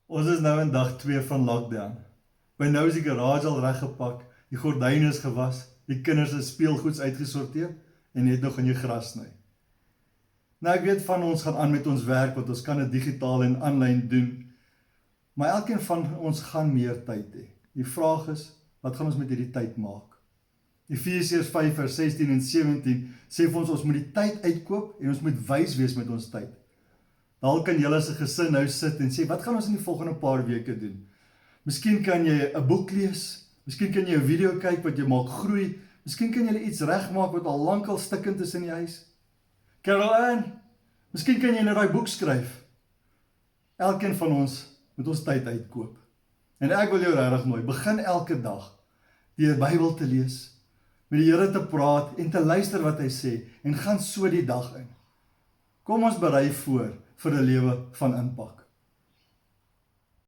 Ons is nou in dag 2 van lockdown. By nou is die garage al reggepak, die gordyne is gewas, die kinders se speelgoeds uitgesorteer en net nog in jou gras sny. Nou ek weet van ons gaan aan met ons werk, want ons kan dit digitaal en aanlyn doen, maar elkeen van ons gaan meer tyd hê. Die vraag is, wat gaan ons met hierdie tyd maak? Efesiërs 5 vers 16 en 17 sê vir ons moet die tyd uitkoop en ons moet wys wees met ons tyd. Dalk kan julle as 'n gesin nou sit en sê, wat gaan ons in die volgende paar weke doen? Miskien kan jy 'n boek lees, miskien kan jy 'n video kyk wat jou maak groei, miskien kan jy iets regmaak wat al lankal stikkend is in die huis. Carol Ann, miskien kan jy nou daai boek skryf. Elkeen van ons moet ons tyd uitkoop. En ek wil jou regtig nooi, begin elke dag die Bybel te lees, met die Here te praat en te luister wat hy sê, en gaan so die dag in. Kom ons berei voor vir 'n lewe van impak.